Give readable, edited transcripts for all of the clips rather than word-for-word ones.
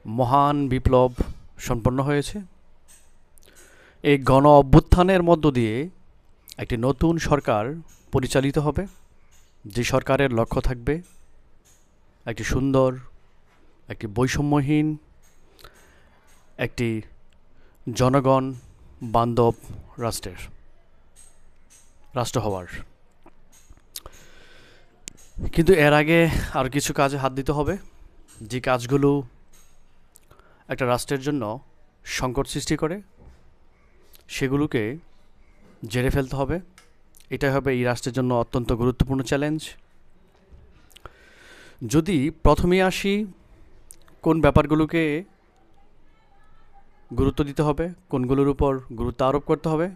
মহান বিপ্লব সম্পন্ন হয়েছে। এই গণ অভ্যুত্থানের মধ্য দিয়ে একটি নতুন সরকার পরিচালিত হবে, যে সরকারের লক্ষ্য থাকবে একটি সুন্দর, একটি বৈষম্যহীন, একটি জনগণ বান্ধব রাষ্ট্র হওয়ার। কিন্তু এর আগে আর কিছু কাজে হাত দিতে হবে, যে কাজগুলো একটা রাষ্ট্রের জন্য সংকট সৃষ্টি করে, সেগুলোকে ঝেড়ে ফেলতে হবে। এটাই হবে এই রাষ্ট্রের জন্য অত্যন্ত গুরুত্বপূর্ণ চ্যালেঞ্জ। যদি প্রথমেই আসি কোন ব্যাপারগুলোকে গুরুত্ব দিতে হবে, কোনগুলোর উপর গুরুত্ব আরোপ করতে হবে,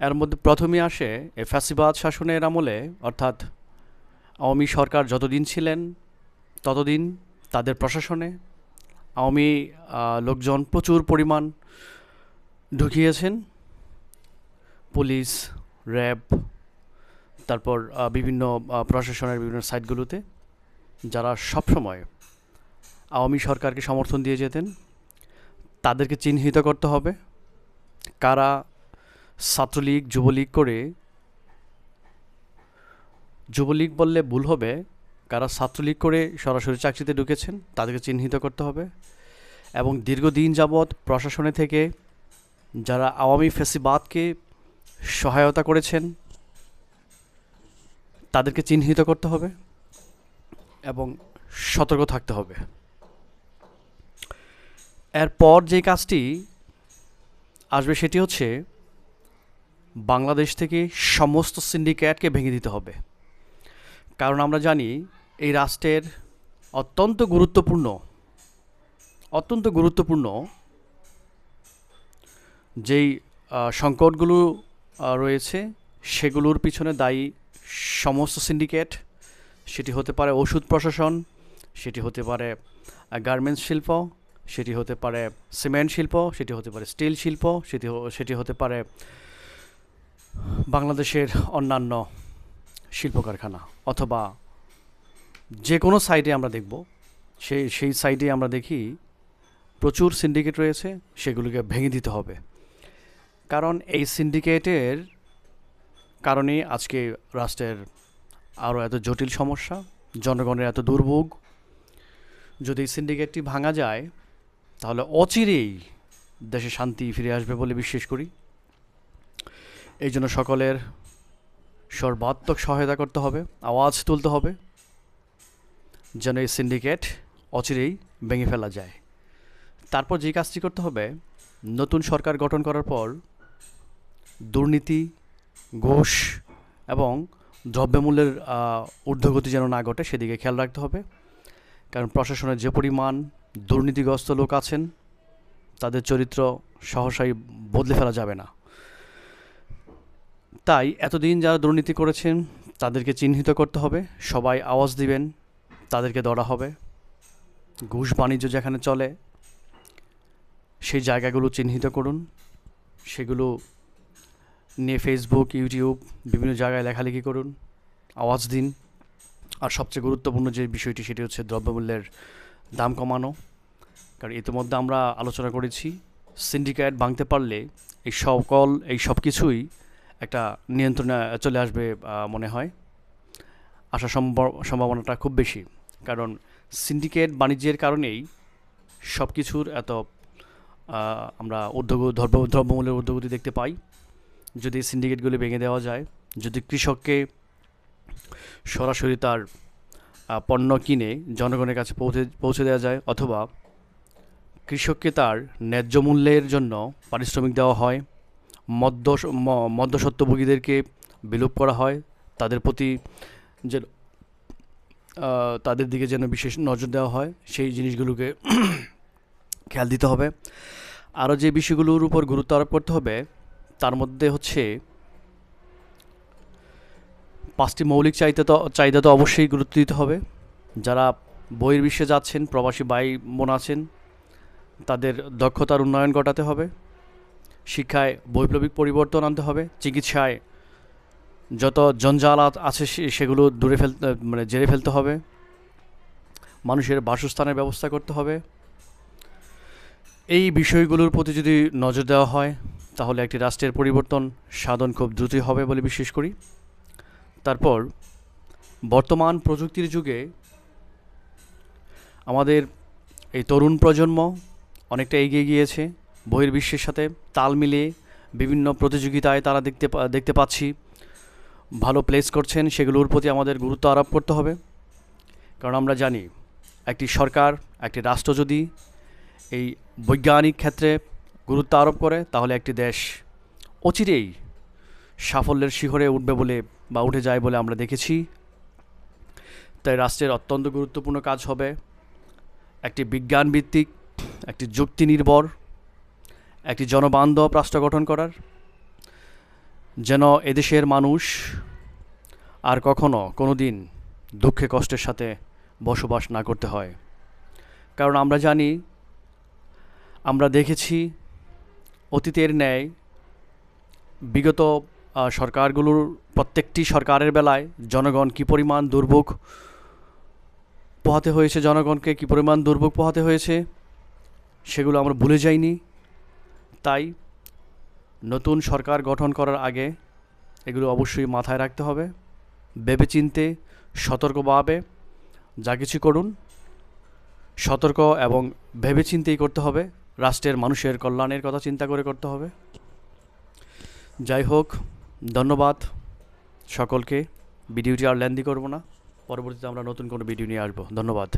এর মধ্যে প্রথমেই আসে এই ফ্যাসিবাদ শাসনের আমলে, অর্থাৎ আওয়ামী সরকার যতদিন ছিলেন ততদিন তাদের প্রশাসনে আওয়ামী লোকজন প্রচুর পরিমাণ ঢুকিয়েছেন। পুলিশ, র্যাব, তারপর বিভিন্ন প্রশাসনের বিভিন্ন সাইটগুলোতে, যারা সবসময় আওয়ামী সরকারকে সমর্থন দিয়ে যেতেন। তাদেরকে চিহ্নিত করতে হবে কারা ছাত্রলীগ, যুবলীগ করে, যুবলীগ বললে ভুল হবে, কারা ছাত্রলীগ করে সরাসরি চাকরিতে ঢুকেছেন তাদেরকে চিহ্নিত করতে হবে। এবং দীর্ঘদিন যাবৎ প্রশাসনে থেকে যারা আওয়ামী ফ্যাসিবাদকে সহায়তা করেছেন তাদেরকে চিহ্নিত করতে হবে এবং সতর্ক থাকতে হবে। এরপর যে কাজটি আসবে সেটি হচ্ছে বাংলাদেশ থেকে সমস্ত সিন্ডিকেটকে ভেঙে দিতে হবে। কারণ আমরা জানি এই রাষ্ট্রের অত্যন্ত গুরুত্বপূর্ণ যেই সংকটগুলো রয়েছে সেগুলোর পিছনে দায়ী সমস্ত সিন্ডিকেট। সেটি হতে পারে ওষুধ প্রশাসন, সেটি হতে পারে গার্মেন্টস শিল্প, সেটি হতে পারে সিমেন্ট শিল্প, সেটি হতে পারে স্টিল শিল্প, সেটি হতে পারে বাংলাদেশের অন্যান্য শিল্প কারখানা, অথবা যে কোনো সাইডে আমরা দেখব, সেই সাইডে আমরা দেখি প্রচুর সিন্ডিকেট রয়েছে, সেগুলোকে ভেঙে দিতে হবে। কারণ এই সিন্ডিকেটের কারণে আজকে রাষ্ট্রের আরও এত জটিল সমস্যা, জনগণের এত দুর্ভোগ। যদি সিন্ডিকেটটি ভাঙা যায় তাহলে অচিরেই দেশে শান্তি ফিরে আসবে বলে বিশ্বাস করি। এই জন্য সকলের সর্বাত্মক সহায়তা করতে হবে, আওয়াজ তুলতে হবে যেন এই সিন্ডিকেট অচিরেই ভেঙে ফেলা যায়। তারপর যে কাজটি করতে হবে, নতুন সরকার গঠন করার পর দুর্নীতি, ঘুষ এবং দ্রব্যমূল্যের ঊর্ধ্বগতি যেন না ঘটে সেদিকে খেয়াল রাখতে হবে। কারণ প্রশাসনের যে পরিমাণ দুর্নীতিগ্রস্ত লোক আছেন তাদের চরিত্র সহসাই বদলে ফেলা যাবে না। তাই এতদিন যারা দুর্নীতি করেছেন তাদেরকে চিহ্নিত করতে হবে, সবাই আওয়াজ দিবেন, তাদেরকে ধরা হবে। ঘুষ বাণিজ্য যেখানে চলে সেই জায়গাগুলো চিহ্নিত করুন, সেগুলো নিয়ে ফেসবুক, ইউটিউব বিভিন্ন জায়গায় লেখালেখি করুন, আওয়াজ দিন। আর সবচেয়ে গুরুত্বপূর্ণ যে বিষয়টি সেটি হচ্ছে দ্রব্যমূল্যের দাম কমানো। কারণ ইতিমধ্যে আমরা আলোচনা করেছি, সিন্ডিকেট ভাঙতে পারলে এই সব কিছুই একটা নিয়ন্ত্রণে চলে আসবে মনে হয়। আসার সম্ভাবনাটা খুব বেশি, কারণ সিন্ডিকেট বাণিজ্যের কারণেই সব কিছুর এত আমরা দ্রব্যমূল্যের ঊর্ধ্বগতি দেখতে পাই। যদি সিন্ডিকেটগুলি ভেঙে দেওয়া যায়, যদি কৃষককে সরাসরি তার পণ্য কিনে জনগণের কাছে পৌঁছে দেওয়া যায়, অথবা কৃষককে তার ন্যায্য মূল্যের জন্য পারিশ্রমিক দেওয়া হয়, মধ্যস্বত্বভোগীদেরকে বিলোপ করা হয়, তাদের প্রতি যে তাদের দিকে যেন বিশেষ নজর দেওয়া হয়, সেই জিনিসগুলোকে খেয়াল দিতে হবে। আরও যে বিষয়গুলোর উপর গুরুত্ব আরোপ করতে হবে তার মধ্যে হচ্ছে 5টি মৌলিক চাহিদা তো অবশ্যই গুরুত্ব দিতে হবে। যারা বহির্বিশ্বে যাচ্ছেন, প্রবাসী ভাই বোন আছেন, তাদের দক্ষতার উন্নয়ন ঘটাতে হবে। শিক্ষায় বৈপ্লবিক পরিবর্তন আনতে হবে। চিকিৎসায় যত জঞ্জাল আছে সেগুলো ঝেড়ে ফেলতে হবে। মানুষের বাসস্থানের ব্যবস্থা করতে হবে। এই বিষয়গুলোর প্রতি যদি নজর দেওয়া হয় তাহলে একটি রাষ্ট্রের পরিবর্তন সাধন খুব দ্রুতই হবে বলে বিশ্বাস করি। তারপর বর্তমান প্রযুক্তির যুগে আমাদের এই তরুণ প্রজন্ম অনেকটা এগিয়ে গিয়েছে, বহির্বিশ্বের সাথে তাল মিলিয়ে বিভিন্ন প্রতিযোগিতায় তারা দেখতে পাচ্ছি ভালো প্লেস করছেন, সেগুলোর প্রতি আমাদের গুরুত্ব আরোপ করতে হবে। কারণ আমরা জানি একটি সরকার, একটি রাষ্ট্র যদি এই বৈজ্ঞানিক ক্ষেত্রে গুরুত্ব আরোপ করে তাহলে একটি দেশ অচিরেই সাফল্যের শিখরে উঠবে বলে বা উঠে যায় বলে আমরা দেখেছি। তাই রাষ্ট্রের অত্যন্ত গুরুত্বপূর্ণ কাজ হবে একটি বিজ্ঞানভিত্তিক, একটি যুক্তি নির্ভর, একটি জনবান্ধব রাষ্ট্র গঠন করার, যেন এদেশের মানুষ আর কখনো কোনো দিন দুঃখে কষ্টের সাথে বসবাস না করতে হয়। কারণ আমরা জানি, আমরা দেখেছি অতীতের ন্যায় বিগত সরকারগুলোর প্রত্যেকটি সরকারের বেলায় জনগণ কী পরিমাণ দুর্ভোগ পোহাতে হয়েছে, জনগণকে কী পরিমাণ দুর্ভোগ পোহাতে হয়েছে সেগুলো আমরা ভুলে যাইনি। তাই নতুন সরকার গঠন করার আগে এগুলো অবশ্যই মাথায় রাখতে হবে, ভেবেচিন্তে সতর্কভাবে যা কিছু করুন সতর্ক এবং ভেবেচিন্তেই করতে হবে, রাষ্ট্রের মানুষের কল্যাণের কথা চিন্তা করে করতে হবে। যাই হোক, ধন্যবাদ সকলকে। ভিডিওটি আর লেন্দি করব না, পরবর্তীতে আমরা নতুন কোনো ভিডিও নিয়ে আসবো। ধন্যবাদ।